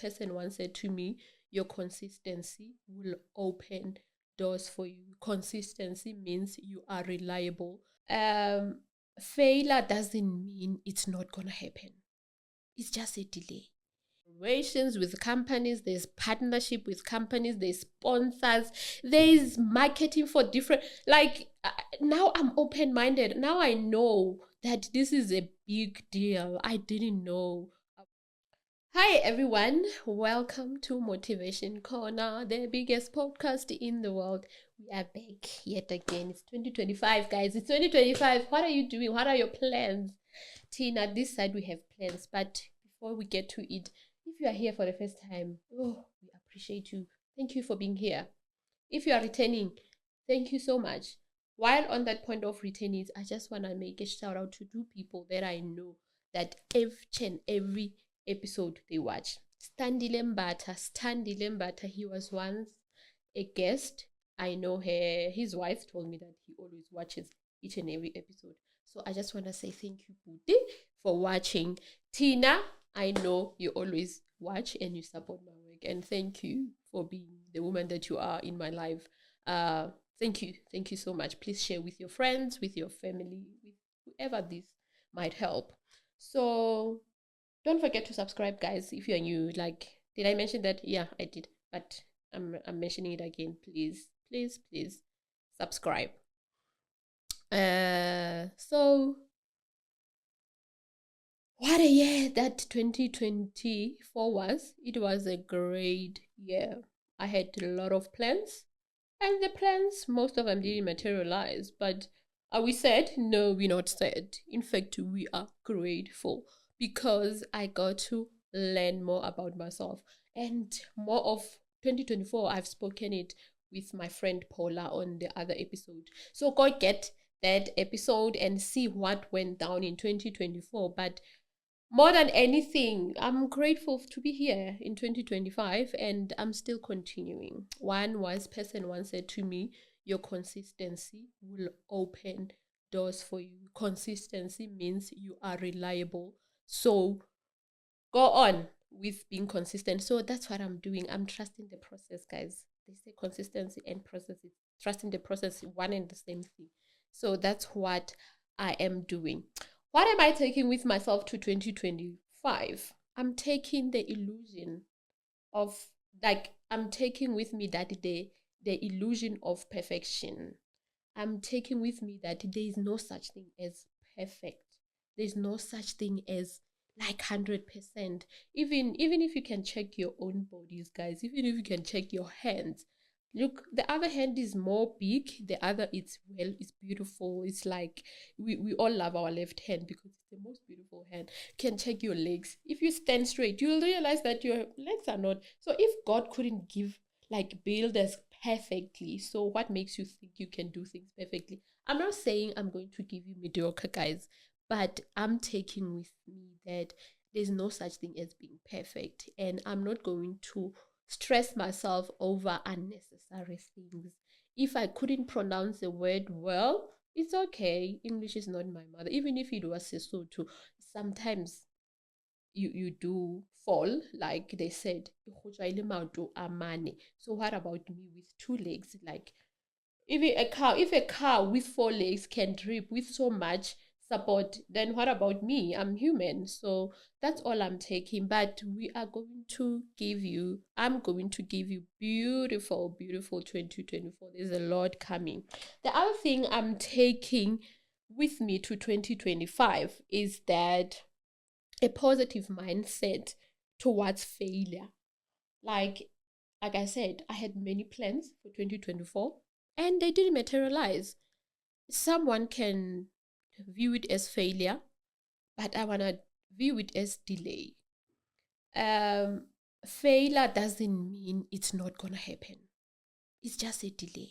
person once said to me, your consistency will open doors for you. Consistency means you are reliable. Failure doesn't mean it's not gonna happen. It's just a delay. Relations with companies, there's partnership with companies, there's sponsors, there's marketing for different, now I'm open-minded. Now I know that this is a big deal. I didn't know. Hi everyone, welcome to Motivation Corner, the biggest podcast in the world. We are back yet again. It's 2025, guys. It's 2025. What are you doing? What are your plans? Tina, this side we have plans, but before we get to it, if you are here for the first time, we appreciate you. Thank you for being here. If you are returning, thank you so much. While on that point of returnees, I just want to make a shout out to two people that I know that every episode they watch. Standile Mbata, he was once a guest. I know his wife told me that he always watches each and every episode. So I just want to say thank you, Budi, for watching. Tina, I know you always watch and you support my work. And thank you for being the woman that you are in my life. Thank you so much. Please share with your friends, with your family, with whoever this might help. So don't forget to subscribe, guys, if you're new. Did I mention that? Yeah, I did, but I'm mentioning it again. Please subscribe. So what a year that 2024 was. It was a great year. I had a lot of plans, and the plans, most of them didn't materialize, but are we sad? No, we're not sad. In fact, we are grateful because I got to learn more about myself. And more of 2024, I've spoken it with my friend Paula on the other episode. So go get that episode and see what went down in 2024. But more than anything, I'm grateful to be here in 2025 and I'm still continuing. One wise person once said to me, your consistency will open doors for you. Consistency means you are reliable. So go on with being consistent. So that's what I'm doing. I'm trusting the process, guys. They say consistency and process is trusting the process, one and the same thing. So that's what I am doing. What am I taking with myself to 2025? I'm taking the illusion of, I'm taking with me that the illusion of perfection. I'm taking with me that there is no such thing as perfect. There's no such thing as 100%. Even if you can check your own bodies, guys, even if you can check your hands, look, the other hand is more big, the other it's beautiful. It's like we all love our left hand because it's the most beautiful hand. You can check your legs. If you stand straight, you'll realize that your legs are not. So if God couldn't build us perfectly, so what makes you think you can do things perfectly? I'm not saying I'm going to give you mediocre, guys, but I'm taking with me that there's no such thing as being perfect, and I'm not going to stress myself over unnecessary things. If I couldn't pronounce the word well, it's okay. English is not my mother. Even if it was Sesotho, sometimes you do fall, like they said. So what about me with two legs? Like if a car with four legs can trip with so much support, then what about me? I'm human. So that's all I'm taking. But I'm going to give you beautiful 2024. There's a lot coming. The other thing I'm taking with me to 2025 is that a positive mindset towards failure. Like I said, I had many plans for 2024 and they didn't materialize. Someone can view it as failure, but I want to view it as delay. Failure doesn't mean it's not going to happen. It's just a delay.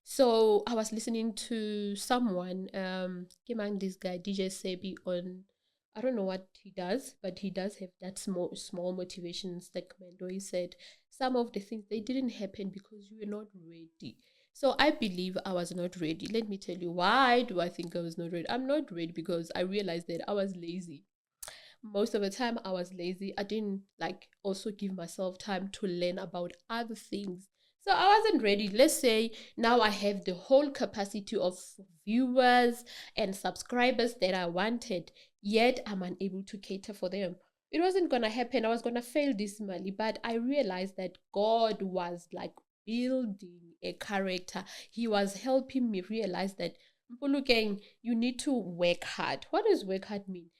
So I was listening to someone, this guy, DJ Sebi, on, I don't know what he does, but he does have that small motivation segment where he said some of the things, they didn't happen because you were not ready. So I believe I was not ready. Let me tell you, why do I think I was not ready? I'm not ready because I realized that I was lazy. most of the time I was lazy. I didn't like also give myself time to learn about other things. So I wasn't ready. Let's say now I have the whole capacity of viewers and subscribers that I wanted, yet I'm unable to cater for them. It wasn't gonna happen. I was gonna fail dismally, but I realized that God was like building a character. He was helping me realize that Mpulukeng, you need to work hard. What does work hard mean?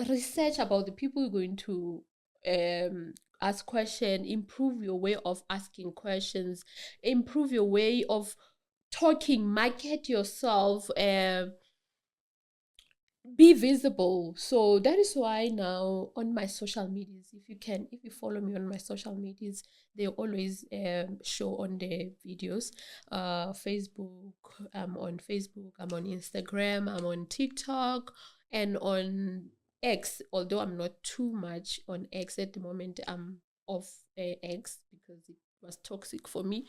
Research about the people you're going to ask question, improve your way of asking questions, improve your way of talking, market yourself, be visible. So that is why now on my social medias, if you follow me on my social medias, they always show on the videos. Facebook, I'm on Facebook, I'm on Instagram, I'm on TikTok, and on X. Although I'm not too much on X at the moment, I'm off X because it was toxic for me.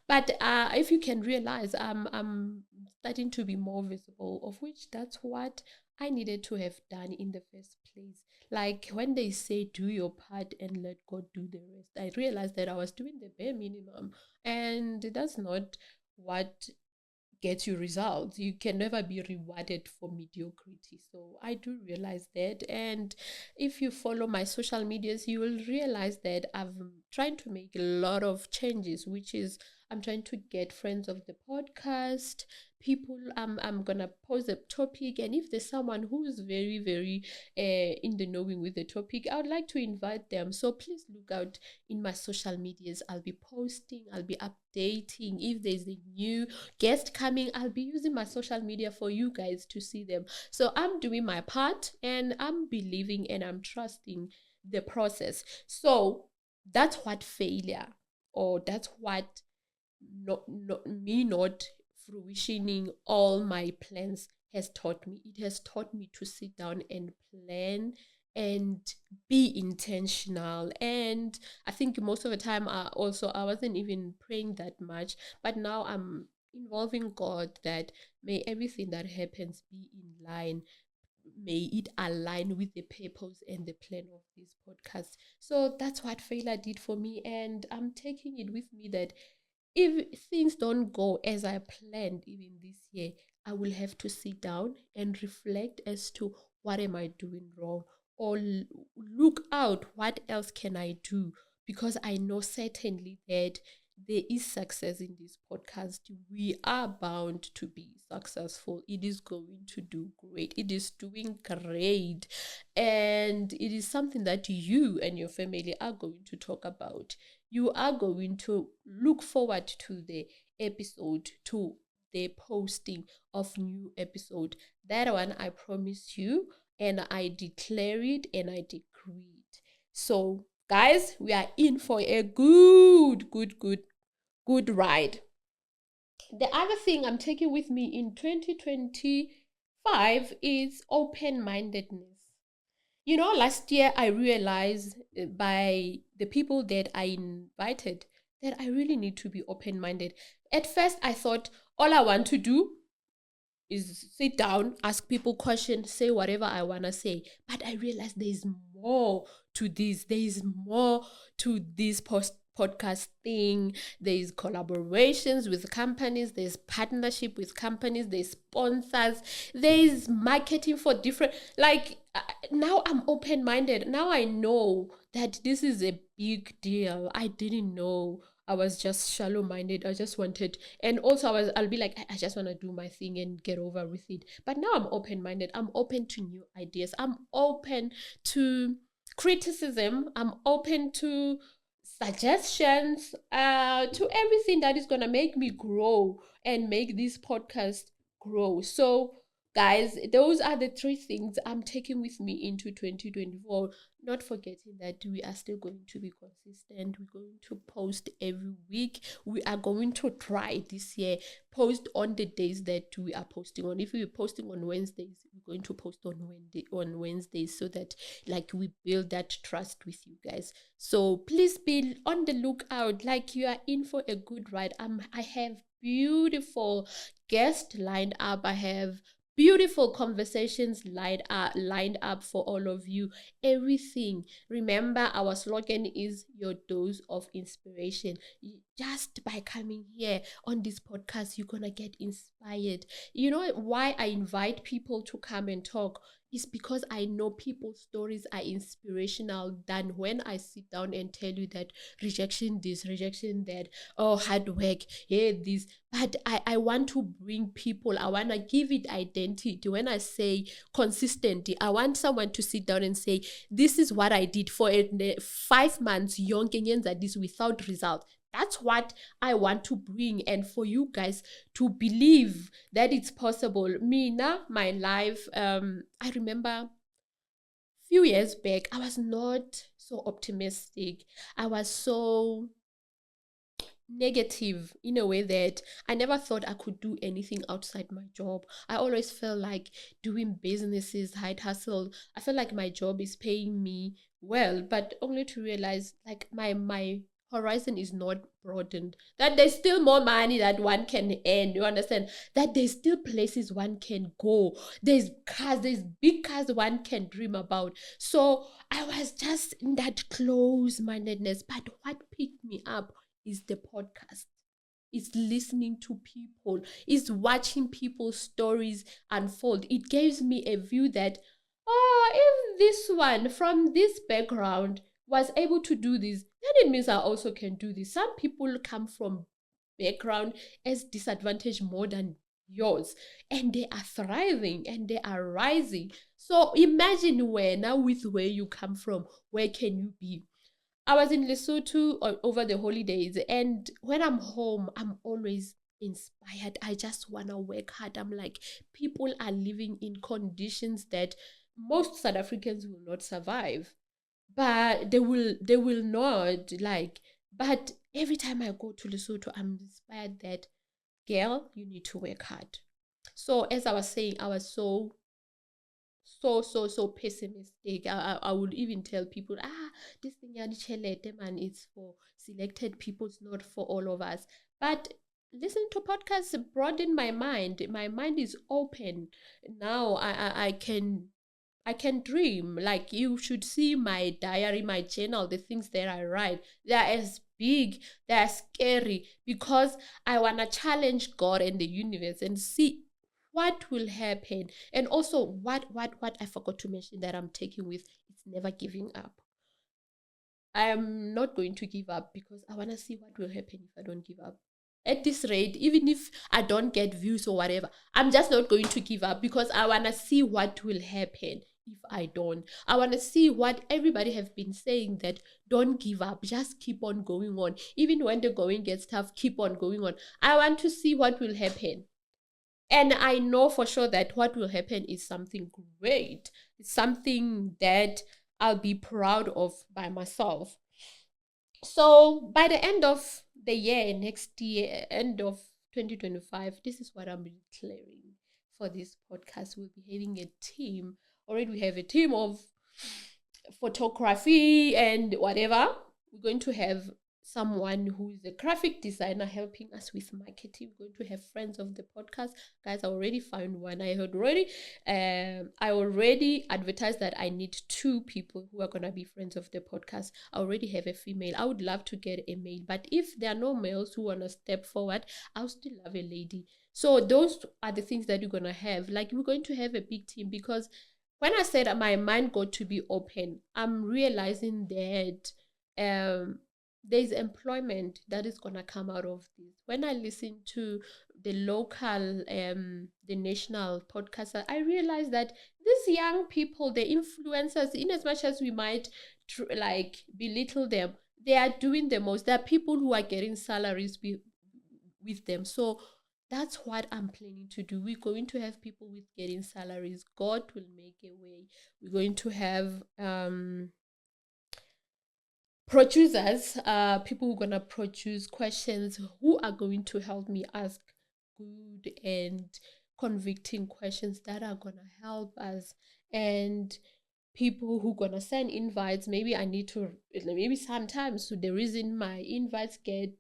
But if you can realize, I'm starting to be more visible, of which that's what I needed to have done in the first place. Like when they say do your part and let God do the rest, I realized that I was doing the bare minimum, and that's not what get you results. You can never be rewarded for mediocrity. So I do realize that. And if you follow my social medias, you will realize that I'm trying to make a lot of changes, which is I'm trying to get friends of the podcast, people. I'm gonna pose a topic, and if there's someone who is very, very in the knowing with the topic, I would like to invite them. So please look out in my social medias. I'll be posting, I'll be updating. If there's a new guest coming, I'll be using my social media for you guys to see them. So I'm doing my part, and I'm believing and I'm trusting the process. So that's what failure, or that's what not fruitioning all my plans has taught me. It has taught me to sit down and plan and be intentional. And I think most of the time I wasn't even praying that much, but now I'm involving God that may everything that happens be in line, may it align with the purpose and the plan of this podcast. So that's what failure did for me, and I'm taking it with me that if things don't go as I planned even this year, I will have to sit down and reflect as to what am I doing wrong, or look out what else can I do, because I know certainly that there is success in this podcast. We are bound to be successful. It is going to do great. It is doing great. And it is something that you and your family are going to talk about. You are going to look forward to the episode, to the posting of new episode. That one I promise you, and I declare it and I decree it. So guys, we are in for a good ride. The other thing I'm taking with me in 2025 is open-mindedness. You know, last year I realized by the people that I invited that I really need to be open minded. At first, I thought all I want to do is sit down, ask people questions, say whatever I want to say. But I realized there is more to this. There is more to this podcast thing. There is collaborations with companies. There's partnership with companies. There's sponsors. There is marketing for different, like, now I'm open-minded. Now I know that this is a big deal. I didn't know. I was just shallow-minded. I just wanted, and also I'll be like, I just want to do my thing and get over with it. But now I'm open-minded. I'm open to new ideas. I'm open to criticism. I'm open to suggestions, to everything that is gonna make me grow and make this podcast grow. So guys, those are the three things I'm taking with me into 2024. Not forgetting that we are still going to be consistent. We're going to post every week. We are going to try this year post on the days that we are posting on. If we're posting on Wednesdays, we're going to post on Wednesdays, so that like we build that trust with you guys. So please be on the lookout. Like, you are in for a good ride. I have beautiful guests lined up. I have beautiful conversations lined up for all of you. Everything. Remember, our slogan is your dose of inspiration. Just by coming here on this podcast, you're gonna get inspired. You know why I invite people to come and talk? Is because I know people's stories are inspirational than when I sit down and tell you that rejection this, rejection that, oh, hard work, yeah, this. But I want to bring people, I want to give it identity. When I say consistency, I want someone to sit down and say, this is what I did for 5 months, young Kenyans are this without result. That's what I want to bring, and for you guys to believe that it's possible. Me now, my life, I remember few years back, I was not so optimistic. I was so negative in a way that I never thought I could do anything outside my job. I always felt like doing businesses, side hustle. I felt like my job is paying me well, but only to realize like my horizon is not broadened. That there's still more money that one can earn. You understand? That there's still places one can go. There's cars, there's big cars one can dream about. So I was just in that close-mindedness. But what picked me up is the podcast, is listening to people, is watching people's stories unfold. It gives me a view that, oh, if this one from this background was able to do this, then it means I also can do this. Some people come from background as disadvantaged more than yours, and they are thriving and they are rising. So imagine where now, with where you come from, where can you be? I was in Lesotho over the holidays, and when I'm home, I'm always inspired. I just want to work hard. I'm like, people are living in conditions that most South Africans will not survive, but they will not, like. But every time I go to Lesotho, I'm inspired that, girl, you need to work hard. So as I was saying, I was so pessimistic. I would even tell people, this thing man, it's for selected people, it's not for all of us. But listening to podcasts broaden my mind. My mind is open now. I can dream. Like, you should see my diary, my journal, the things that I write. They're as big, they're scary, because I want to challenge God and the universe and see what will happen. And also, what I forgot to mention that I'm taking with, it's never giving up. I am not going to give up because I want to see what will happen if I don't give up. At this rate, even if I don't get views or whatever, I'm just not going to give up, because I want to see what will happen if I don't. I want to see what everybody have been saying, that don't give up, just keep on going on. Even when the going gets tough, keep on going on. I want to see what will happen. And I know for sure that what will happen is something great. It's something that I'll be proud of by myself. So by the end of the year, next year, end of 2025, this is what I'm declaring for this podcast. We'll be having a team. Already we have a team of photography and whatever. We're going to have someone who is a graphic designer helping us with marketing. We're going to have friends of the podcast. Guys, I already found one. I already advertised that I need 2 people who are going to be friends of the podcast. I already have a female. I would love to get a male, but if there are no males who want to step forward, I'll still love a lady. So those are the things that you're going to have. Like, we're going to have a big team, because when I said that my mind got to be open, I'm realizing that there's employment that is gonna come out of this. When I listen to the local, the national podcaster, I realize that these young people, the influencers, in as much as we might like belittle them, they are doing the most. There are people who are getting salaries with them. So that's what I'm planning to do. We're going to have people with getting salaries. God will make a way. We're going to have producers, people who are gonna produce questions, who are going to help me ask good and convicting questions that are gonna help us, and people who gonna send invites. Maybe sometimes, so the reason my invites get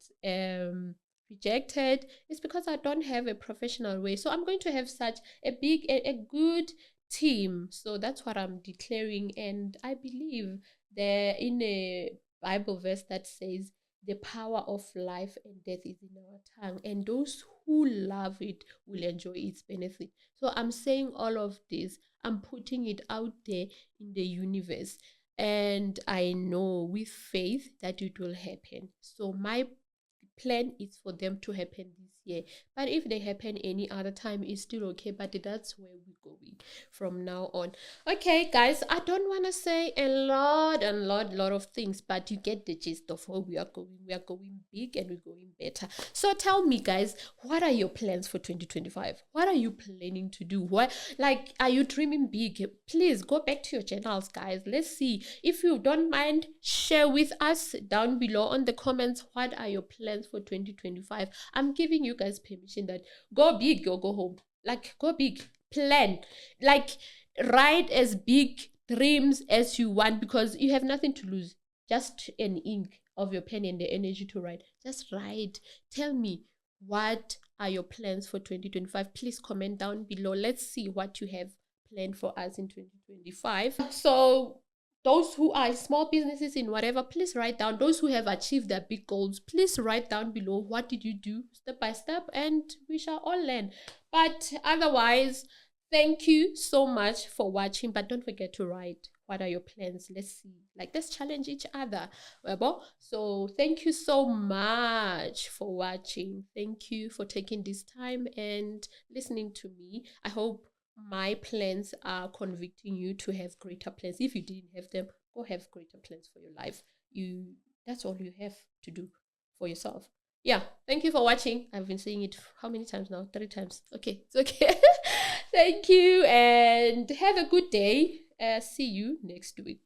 rejected, it's because I don't have a professional way. So I'm going to have such a good team. So that's what I'm declaring. And I believe there in a Bible verse that says the power of life and death is in our tongue, and those who love it will enjoy its benefit. So I'm saying all of this, I'm putting it out there in the universe, and I know with faith that it will happen. So my plan is for them to happen this year, but if they happen any other time, it's still okay. But that's where we're going from now on. Okay, guys, I don't want to say a lot of things, but you get the gist of where we are going. We are going big and we're going better. So tell me, guys, what are your plans for 2025? What are you planning to do? What, like, are you dreaming big? Please go back to your channels, guys. Let's see. If you don't mind, share with us down below on the comments, what are your plans for 2025. I'm giving you guys permission that go big or go home. Like, go big, plan, like, write as big dreams as you want, because you have nothing to lose. Just an ink of your pen and the energy to write. Just write. Tell me, what are your plans for 2025? Please comment down below. Let's see what you have planned for us in 2025. So those who are small businesses in whatever, please write down. Those who have achieved their big goals, please write down below, what did you do step by step, and we shall all learn. But otherwise, thank you so much for watching. But don't forget to write, what are your plans? Let's see, like, let's challenge each other. So thank you so much for watching. Thank you for taking this time and listening to me. I hope my plans are convicting you to have greater plans. If you didn't have them, go have greater plans for your life. That's all you have to do for yourself. Yeah, thank you for watching. I've been saying it how many times now? 3 times. Okay, it's okay. Thank you and have a good day. See you next week.